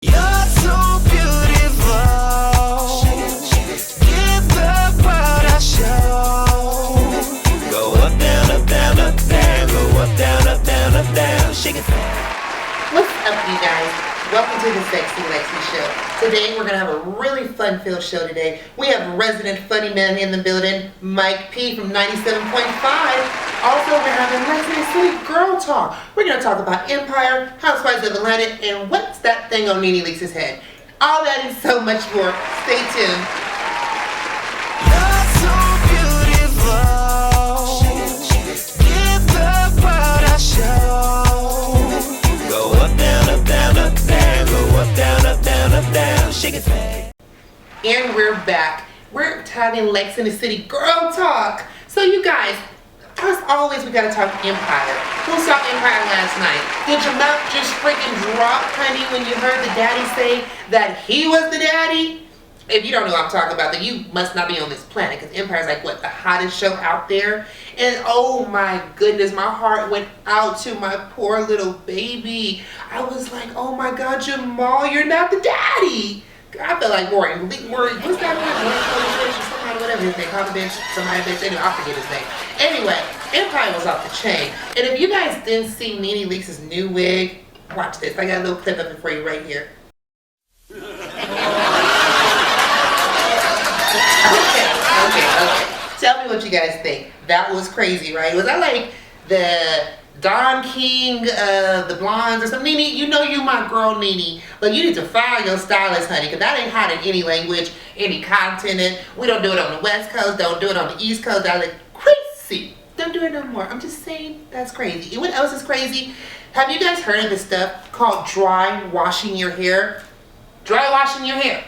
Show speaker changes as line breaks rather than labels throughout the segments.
You're so beautiful. Give the world a show. Go up, down, up, down, up, down. Go up, down, up, down, up, down. Shake it.
What's up, you guys? Welcome to the Sexy Lexy Show. Today we're going to have a really fun-filled show today. We have resident funny man in the building, Mike P from 97.5. Also, we're having Lexi Sweet Girl Talk. We're going to talk about Empire, Housewives of Atlanta, and what's that thing on Nene Leakes' head. All that and so much more. Stay tuned.
You're so beautiful. Give the world a show. Go up, down, up, down, up, down. Go up, down, up, down, up, down. Shake it.
And we're back. We're having Lex in the City Girl Talk. So you guys, as always, we gotta talk Empire. Who saw Empire last night? Did your mouth just freaking drop, honey, when you heard the daddy say that he was the daddy? If you don't know what I'm talking about, then you must not be on this planet, because Empire's like, what, the hottest show out there? And oh my goodness, my heart went out to my poor little baby. I was like, oh my God, Jamal, you're not the daddy. I feel like Warren. What's that name? Whatever his name. Somebody bitch. Anyway, I forget his name. Anyway, Empire was off the chain. And if you guys didn't see Nene Leakes' new wig, watch this. I got a little clip of it for you right here. Okay. Tell me what you guys think. That was crazy, right? Was that like the Don King of the blondes or something? Nene, you know you my girl, Nene, but you need to fire your stylist, honey, because that ain't hot in any language, any continent. We don't do it on the West Coast, don't do it on the East Coast. That look crazy. Don't do it no more. I'm just saying, that's crazy. And what else is crazy? Have you guys heard of this stuff called dry washing your hair? Dry washing your hair.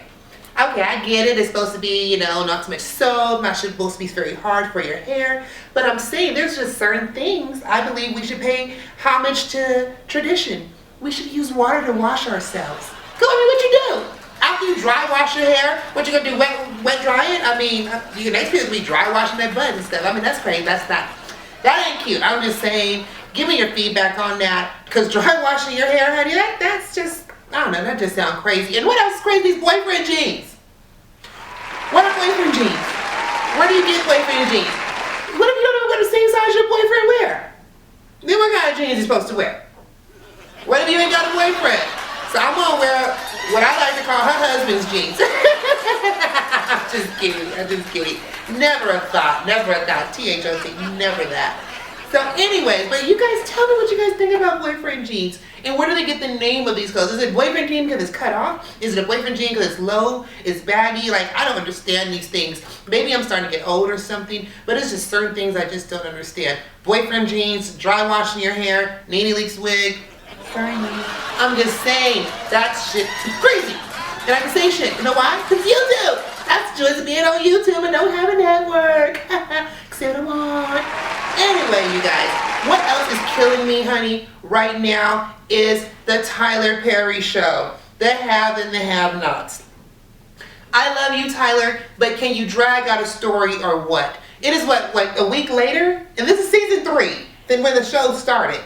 Okay, I get it. It's supposed to be, not too much soap, not supposed to be very hard for your hair. But I'm saying there's just certain things I believe we should pay homage to tradition. We should use water to wash ourselves. Go, what you do? After you dry wash your hair, what you gonna do? Wet dry it? I mean, your next period will be dry washing that butt and stuff. I mean, that's crazy. That ain't cute. I'm just saying, give me your feedback on that. Because dry washing your hair, honey, that's just, I don't know, that just sounds crazy. And what else is crazy? These boyfriend jeans. What are boyfriend jeans? Where do you get boyfriend jeans? What if you don't know what the same size your boyfriend wear? Then what kind of jeans you supposed to wear? What if you ain't got a boyfriend? So I'm gonna wear what I like to call her husband's jeans. I'm just kidding. Never a thought. THOT, never that. So anyways, but you guys tell me what you guys think about boyfriend jeans. And where do they get the name of these clothes? Is it boyfriend jean because it's cut off? Is it a boyfriend jean because it's low? It's baggy? Like, I don't understand these things. Maybe I'm starting to get old or something, but it's just certain things I just don't understand. Boyfriend jeans, dry washing your hair, Nene Leakes wig. Sorry, Nene. I'm just saying, that shit is crazy. And I can say shit. You know why? Because YouTube. That's the joys of being on YouTube and don't have a network. Except I'm on. Anyway, you guys, what else is killing me, honey, right now is the Tyler Perry show. The have and the have-nots. I love you, Tyler, but can you drag out a story or what? It is what, like a week later? And this is season 3 than when the show started.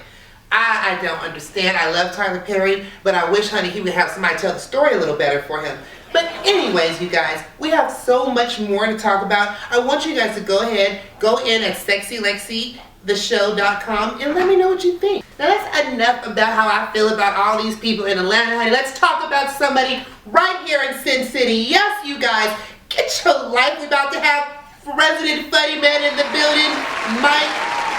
I don't understand. I love Tyler Perry, but I wish, honey, he would have somebody tell the story a little better for him. But anyways, you guys, we have so much more to talk about. I want you guys to go ahead, go in at sexylexyshow.com and let me know what you think. Now that's enough about how I feel about all these people in Atlanta, honey. Let's talk about somebody right here in Sin City. Yes, you guys, get your life. We're about to have resident funny man in the building, Mike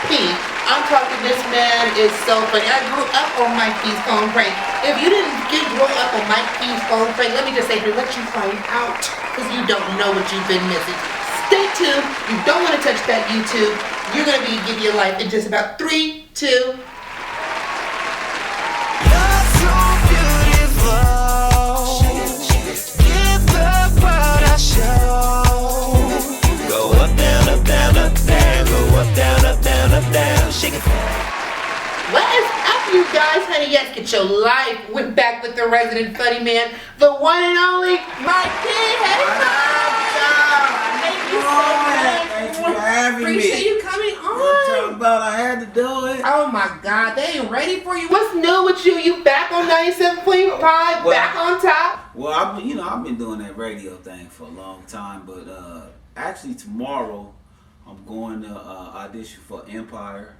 P. I'm talking, this man is so funny. I grew up on Mike P's phone prank. If you didn't grow up on Mike P's phone prank, let me just say, let you find out, because you don't know what you've been missing. Stay tuned. You don't want to touch that YouTube. You're going to be giving your life in just about 3, 2.
You're so beautiful. Give the world a show. Go up, down, up, down, up, down. Go up, down, up, down, up, down. Shake it.
What is up, you guys? Honey, yes, get your life. We're back with the resident funny man, the one and only Mike P. Hey,
Thanks for having me.
Appreciate you coming on.
talking about? I had to do it.
Oh my God, they ain't ready for you. What's new with you? You back on 97.5, back on top?
Well, I've been doing that radio thing for a long time, but actually tomorrow I'm going to audition for Empire.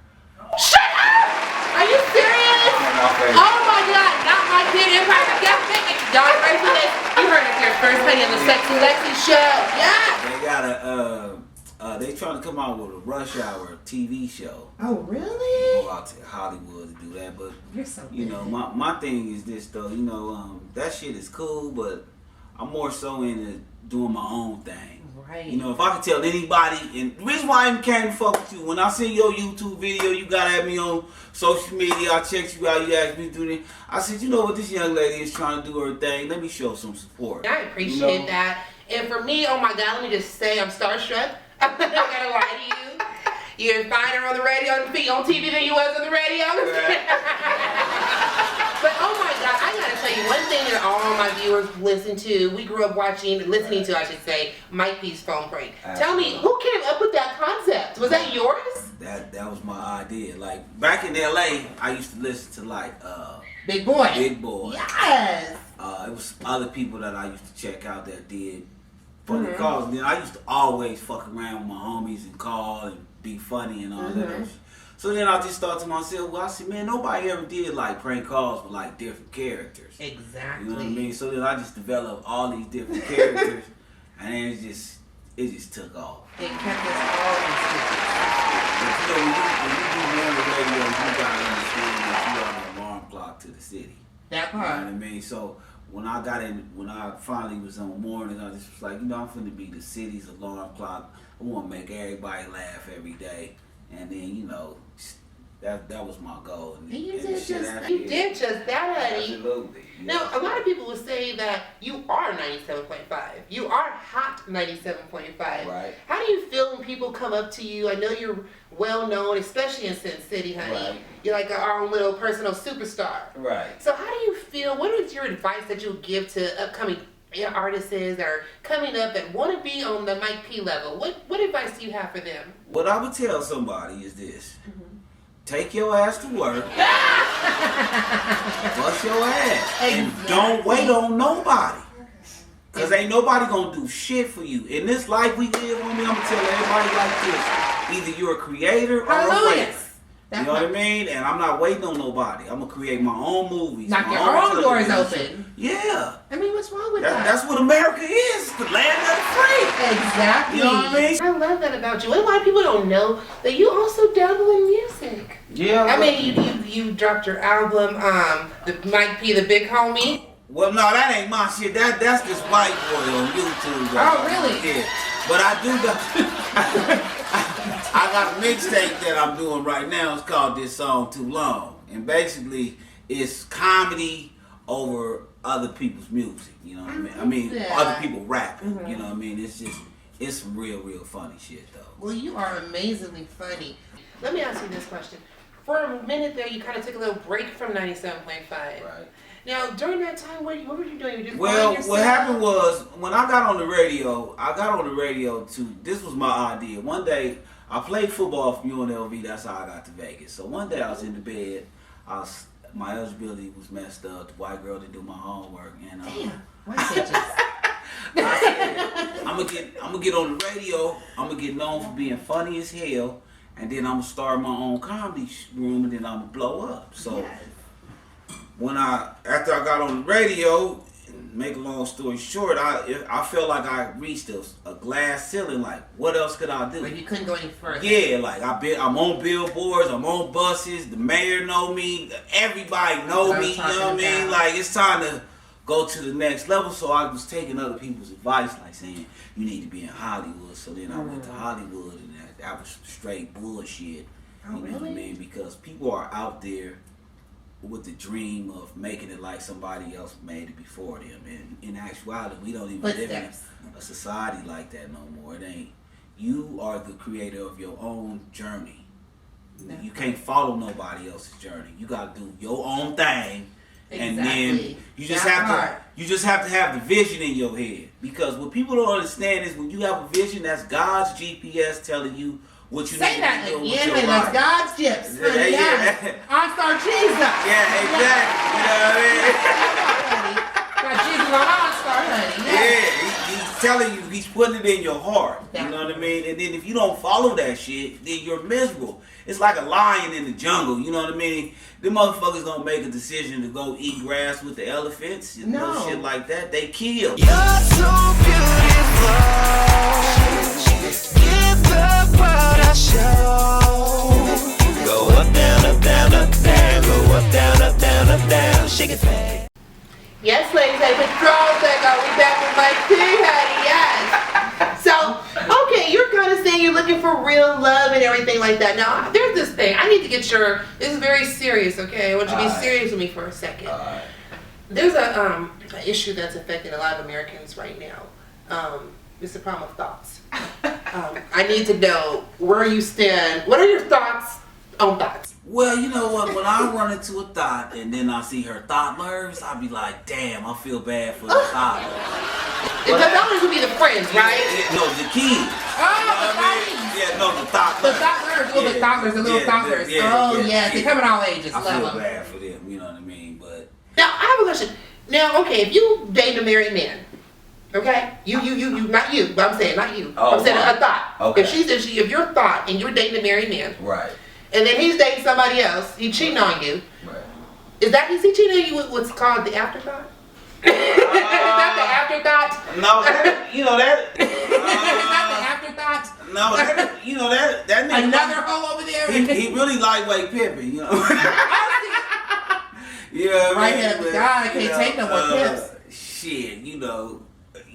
Shut up! Are you serious? Oh my God, not my kid Empire. Y'all ready for this? You heard it here first, honey, on the Sexy Lexy Show. Yeah.
They got they trying to come out with a Rush Hour TV show.
Oh really?
Go out to Hollywood to do that, but
You're so
you know, my thing is this though. You know, that shit is cool, but I'm more so into doing my own thing.
Right.
You know, if I could tell anybody, and the reason why I even came to fuck with you, when I see your YouTube video, you got at me on social media, I checked you out, you asked me to do this. I said, you know what, this young lady is trying to do her thing. Let me show some support.
I appreciate that. And for me, oh my God, let me just say I'm starstruck. I'm not gonna lie to you. You're finer on the radio on TV than you was on the radio. But oh my God, I gotta tell you one thing that all my viewers listen to. We grew up listening to, I should say, Mike P's phone prank. Tell me, who came up with that concept? Was that yours?
That was my idea. Like back in LA, I used to listen to like
Big Boy.
Big Boy.
Yes.
It was other people that I used to check out that did funny calls. And then I used to always fuck around with my homies and call and be funny and all that. So then I just thought to myself, well, I said, man, nobody ever did like prank calls with like different characters.
Exactly.
You know what I mean? So then I just developed all these different characters, and then it just took off.
It kept us all in
But you know, when you do man the radio, you gotta understand that you are the alarm clock to the city.
That part.
You know what I mean? So when I finally was on mornings, I just was like, you know, I'm finna be the city's alarm clock. I want to make everybody laugh every day, and then you know. That was my goal. And
you did just that, honey.
Absolutely. Yeah.
Now, a lot of people will say that you are 97.5. You are hot 97.5.
Right.
How do you feel when people come up to you? I know you're well known, especially in Sin City, honey.
Right.
You're like our own little personal superstar.
Right.
So how do you feel? What is your advice that you give to upcoming artists that are coming up and want to be on the Mike P level? What advice do you have for them?
What I would tell somebody is this. Take your ass to work. Bust your ass. And don't wait on nobody. Because ain't nobody going to do shit for you. In this life we live, I'm going to tell everybody like this. Either you're a creator or a waiter. You know what I mean? And I'm not waiting on nobody. I'm going to create my own movies.
Knock your own doors open.
Yeah.
I mean, what's wrong with that?
That's what America is. The land of the free.
Exactly.
You know what I mean?
I love that about you. And a lot of people don't know that you also dabble in music.
Yeah.
I mean, you dropped your album, the Mike P, the Big Homie.
Well, no, that ain't my shit. That's this white boy on YouTube.
Oh, really?
Yeah. But I do got... I got a mixtape that I'm doing right now. It's called This Song Too Long. And basically, it's comedy over other people's music. You know what I mean? I mean, other people rapping. You know what I mean? It's some real funny shit, though.
Well, you are amazingly funny. Let me ask you this question. For a minute there, you kind of took a little break from 97.5.
Right.
Now, during that time, what were you doing? You
Well, what happened was, when I got on the radio, this was my idea. One day, I played football from UNLV, that's how I got to Vegas. So one day I was in the bed, my eligibility was messed up, the white girl didn't do my homework, and
damn, what bitches?
I said, I'm gonna get on the radio, I'm gonna get known for being funny as hell, and then I'm gonna start my own comedy room, and then I'm gonna blow up. So after I got on the radio, make a long story short, I felt like I reached a glass ceiling. Like, what else could I do?
Like you couldn't go any further.
Yeah, like I'm on billboards, I'm on buses, the mayor know me, everybody know me, you know what I mean? Like, it's time to go to the next level. So I was taking other people's advice, like saying, you need to be in Hollywood. So then I went to Hollywood, and that was straight bullshit.
Oh,
you know what I mean? Because people are out there with the dream of making it like somebody else made it before them, and in actuality, we don't even live in a society like that no more. It ain't. You are the creator of your own journey. You can't follow nobody else's journey. You gotta do your own thing, and then you just have to have the vision in your head. Because what people don't understand is when you have a vision, that's God's GPS telling you what you
say
need
that
to do with
again,
your
and that's
life.
God's gifts. Honey,
Yeah.
OnStar Jesus.
Yeah, exactly. You know what I mean?
Got Jesus on OnStar, honey.
Yeah, he's telling you, he's putting it in your heart. You know what I mean? And then if you don't follow that shit, then you're miserable. It's like a lion in the jungle, you know what I mean? Them motherfuckers don't make a decision to go eat grass with the elephants. No shit like that. They kill.
You're so beautiful. Give the world a show. Go up, down, up, down, up, down. Go up, down, up, down, up, down. Shake it fast.
Yes, ladies, hey, patrol thing. Are we back with Mike P, honey? Yes. So, okay, you're kind of saying you're looking for real love and everything like that. Now, there's this thing. I need to get your. This is very serious, okay? I want you to be serious with me for a second. There's a issue that's affecting a lot of Americans right now. It's the problem of thoughts. I need to know where you stand. What are your thoughts on thoughts?
Well, you know what? When I run into a thought and then I see her thought nerves, I'll be like, damn, I feel bad for the thought.
The thought would be the friends, right?
No, the kids. Yeah, no, the thought nerves.
The thought nerves, the little thought nerves. Yes, they come in all ages.
I feel bad for them, you know what I mean? But
now, I have a question. Now, okay, if you date a married man, okay? You, not you, but I'm saying not you. I'm saying a thought.
Okay.
If you're a thought and you're dating a married man,
right.
And then he's dating somebody else, he's cheating on you.
Right.
Is he cheating on you with what's called the afterthought? Is that the afterthought?
No, you know that.
Is that the afterthought?
No, you know that nigga.
Another hoe over there.
He really lightweight pimping, you know. Yeah,
right hand of the guy can't take no more pips.
Shit, you know, if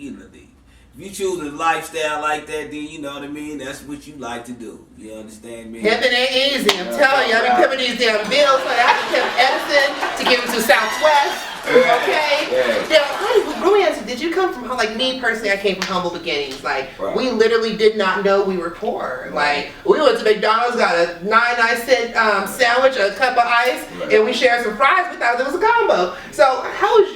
you choose a lifestyle like that, then you know what I mean. That's what you like to do. You understand me?
Pimping ain't easy. I'm telling you. I've been pimping these damn bills. So I have to pimp Edison to give them to Southwest. Okay. Now, let me ask you, did you come from, like me personally, I came from humble beginnings. Like, we literally did not know we were poor. Like, we went to McDonald's, got a 99-cent sandwich, a cup of ice, and we shared some fries. We thought it was a combo. So, how was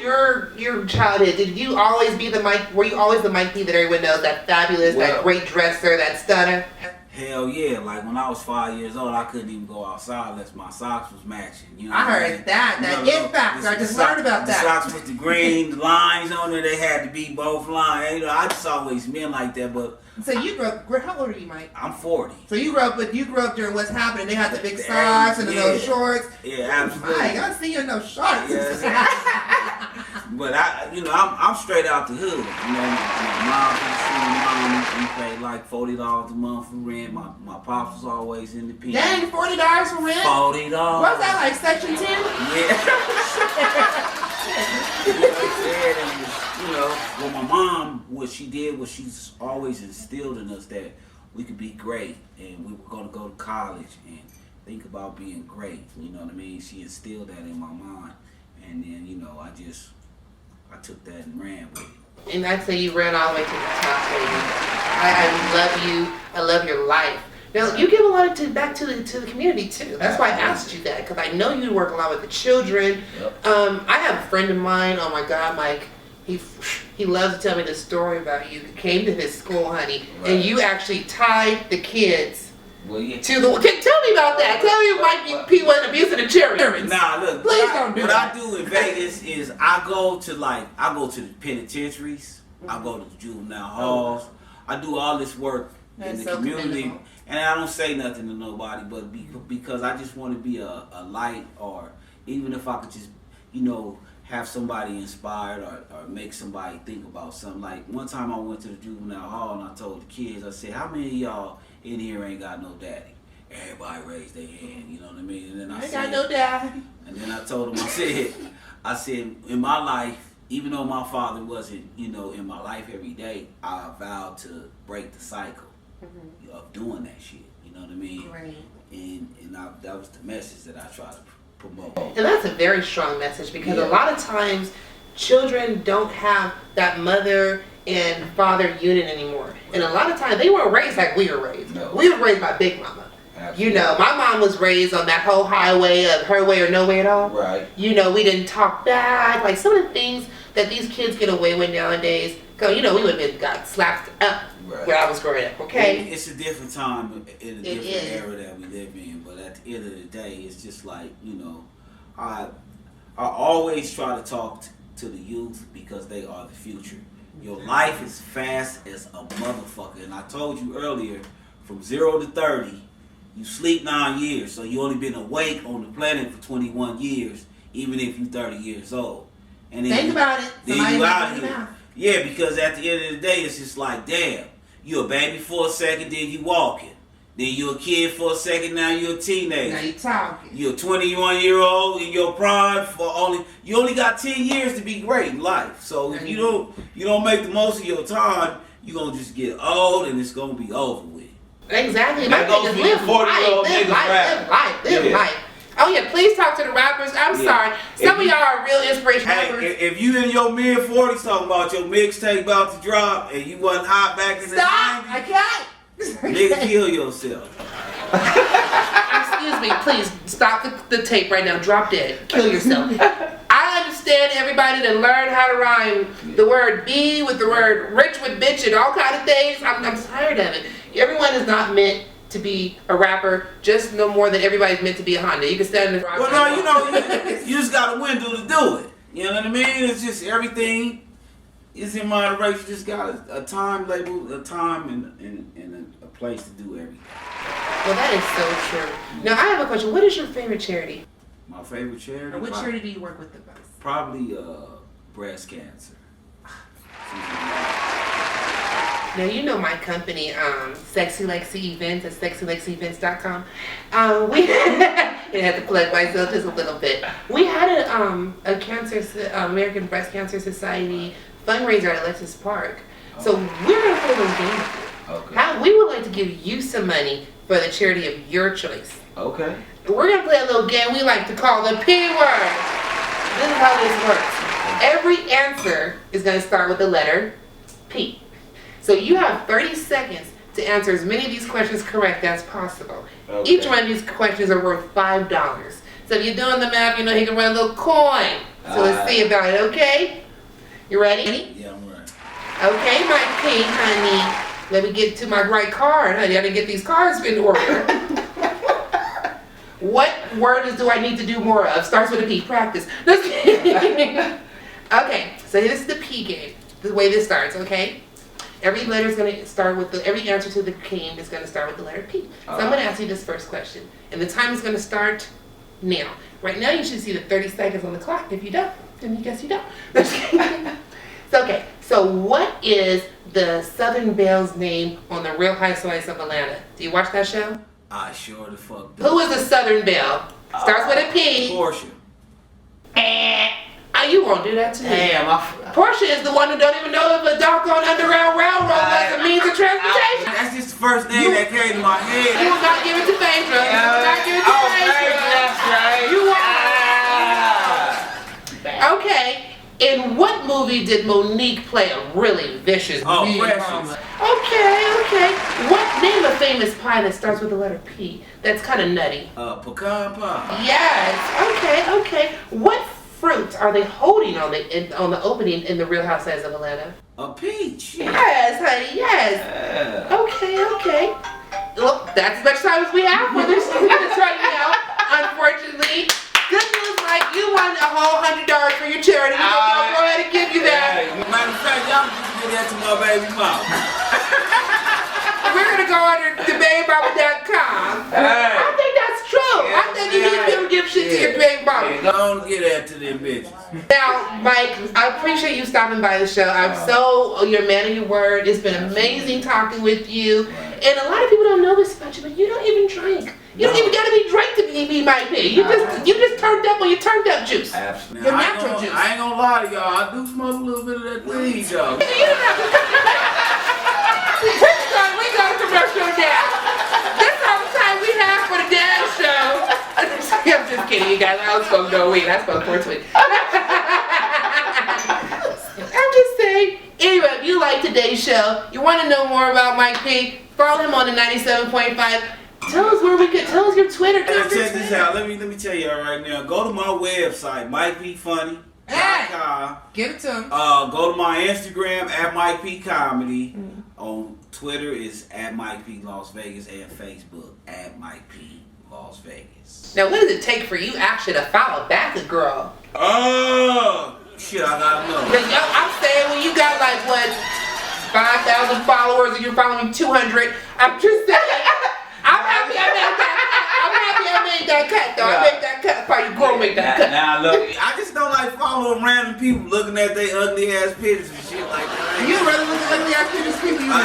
your childhood? Did you always be were you always the Mike P that everyone knows, that fabulous, that great dresser, that stunner?
Hell yeah, like when I was 5 years old, I couldn't even go outside unless my socks was matching. You know
I heard that it factor. I just learned about that.
The socks with the green the lines on it, they had to be both lines. You know, I just always been like that, but.
So you grew up, how old are you, Mike?
I'm 40.
So you grew up during what's happening. They had the big socks and the little shorts.
Yeah, absolutely.
Mike, I see you in those shorts.
But I'm straight out the hood. You know, my mom, we paid like $40 a month for rent. My pops was always independent.
Dang, $40 for rent?
$40.
What's that, like Section 10?
Yeah. You know, well, my mom, what she did was she's always instilled in us that we could be great and we were going to go to college and think about being great. You know what I mean? She instilled that in my mind. And then, you know, I took that and ran with it.
And I'd say you ran all the way to the top, baby. I love you. I love your life. Now, you give a lot back to the community, too. That's why I asked you that, because I know you work a lot with the children.
Yep.
I have a friend of mine, oh my God, Mike, he loves to tell me the story about you. You came to his school, honey, and you actually tied the kids to the... Tell me about that. Tell me Mike P wasn't abusing the children.
Nah, look.
Please don't do that.
What I do in Vegas is I go to the penitentiaries. I go to the juvenile halls. I do all this work in the community. And I don't say nothing to nobody, but because I just want to be a light, or even if I could just, you know, have somebody inspired or make somebody think about something. Like one time I went to the juvenile hall and I told the kids, I said, how many of y'all in here ain't got no daddy? Everybody raised their hand, you know what I mean? And then I said,
got no daddy.
And then I told them, I said, in my life, even though my father wasn't, you know, in my life every day, I vowed to break the cycle of doing that shit. You know what I mean?
Right.
And that was the message that I tried to promote.
And that's a very strong message, because a lot of times children don't have that mother and father unit anymore. And a lot of times they weren't raised like we were raised. No. We were raised by Big Mama. Absolutely. You know, my mom was raised on that whole highway of her way or no way at all.
Right.
You know, we didn't talk back. Like some of the things that these kids get away with nowadays. Cause we would have got slapped up when I was growing up. Okay.
It's a different time in a different era that we live in, but at the end of the day, it's just like I always try to talk to the youth because they are the future. Your life is fast as a motherfucker, and I told you earlier, from 0 to 30, you sleep 9 years, so you only been awake on the planet for 21 years, even if you're 30 years old. And then
think about it.
Then you out here. Yeah, because at the end of the day, it's just like, damn, you a baby for a second, then you walking. Then you a kid for a second, now you're a teenager.
Now you talking.
You're a 21-year-old in your prime you only got 10 years to be great in life. So if you don't make the most of your time, you're gonna just get old and it's gonna be over with.
Exactly.
That goes for your 40-year-old niggas rapping.
Live life. Oh yeah, please talk to the rappers. I'm sorry. Some of y'all are real inspirational rappers.
If you in your mid-40s talking about your mixtape about to drop and you wasn't hot back in the 90s,
I can't.
nigga, kill yourself.
Excuse me, please stop the tape right now. Drop dead. Kill yourself. I understand everybody that learned how to rhyme the word B with the word rich with bitch and all kind of things. I'm tired of it. Everyone is not meant to be a rapper, just no more than everybody's meant to be a Honda. You can stand in the rock.
Well, no, you just got a window to do it. You know what I mean? It's just everything is in moderation. You just got a time label, a time and a place to do everything.
Well, that is so true. Now, I have a question. What is your favorite charity?
My favorite charity?
Or what charity do you work with the most?
Probably breast cancer.
Now, you know my company, Sexy Lexy Events at sexylexyevents.com. We had to plug myself just a little bit. We had a American Breast Cancer Society fundraiser at Alexis Park. So we're going to play those games. Okay. We would like to give you some money for the charity of your choice.
Okay.
We're going to play a little game we like to call the P word. This is how this works. Every answer is going to start with the letter P. So you have 30 seconds to answer as many of these questions correct as possible. Okay. Each one of these questions are worth $5. So if you're doing the math, you know you can run a little coin. So let's see about it, okay? You ready?
Yeah, I'm ready.
Okay, Mike P, honey. Let me get to my right card, honey. I didn't get these cards in order. What words do I need to do more of? Starts with a P. Practice. Okay, so this is the P game. The way this starts, okay? Every letter is going to start with every answer to the game is going to start with the letter P. So I'm going to ask you this first question. And the time is going to start now. Right now you should see the 30 seconds on the clock. If you don't, then you guess you don't. So, okay. So what is the Southern Belle's name on the Real Housewives of Atlanta? Do you watch that show?
I sure the fuck do.
Who is the Southern Belle? Starts with a P.
Portia.
You won't do that to me.
Damn,
Portia is the one who don't even know if a doggone Underground Railroad was a means of transportation.
That's just the first name that came to my head.
You will not give it to Phaedra. You will not give it to Phaedra.
That's right.
You won't. Okay. In what movie did Monique play a really vicious mean
Precious.
Okay. What name a famous pie that starts with the letter P that's kind of nutty?
Pecan pie.
Yes. Okay. What fruit are they holding on the opening in the Real Housewives of Atlanta?
A peach.
Yes, honey. Yes. Okay. Well, that's as much time as we have for this right now. Unfortunately, good news, Mike. You won a whole $100 for your charity. I'll go ahead and give you that.
Matter of fact, y'all can get that to my baby mama.
We're gonna go under thebabyMama.com. I think that's true. I think you need to give shit to your baby mama.
Don't get that to them bitches.
Now, Mike, I appreciate you stopping by the show. You're a man of your word. It's been amazing talking with you. And a lot of people don't know this about you, but you don't even drink. You don't even gotta be drunk to be Mike P. You just turned up on your turned up juice.
Absolutely.
Your natural juice.
I ain't gonna lie to y'all. I do smoke a little bit of that weed, y'all.
We go to commercial now. That's all the time we have for the dad show. I'm just kidding, you guys. I was supposed to go weed. I spoke 420. I'm just saying. Anyway, if you like today's show, you want to know more about Mike P, follow him on the 97.5. Tell us your Twitter.
Check this out. Let me tell y'all right now. Go to my website, Mike P Funny.
Give it to him.
Go to my Instagram at Mike P Comedy. On Twitter is at Mike P Las Vegas and Facebook at Mike P Las Vegas.
Now, what does it take for you actually to follow back a girl?
Shit, I gotta know.
Because I'm saying when you got like what 5,000 followers and you're following 200, I'm just saying. I'm happy I made that cut though. I made that cut. Probably girl made that cut.
Now look, I just don't like following random people looking at their ugly ass pictures and shit like that.
You rather look at ugly ass pictures people you know.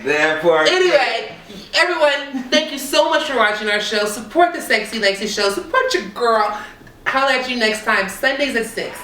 That part. Anyway, everyone, thank you so much for watching our show. Support the Sexy Lexy Show. Support your girl. Holla at you next time, Sundays at 6.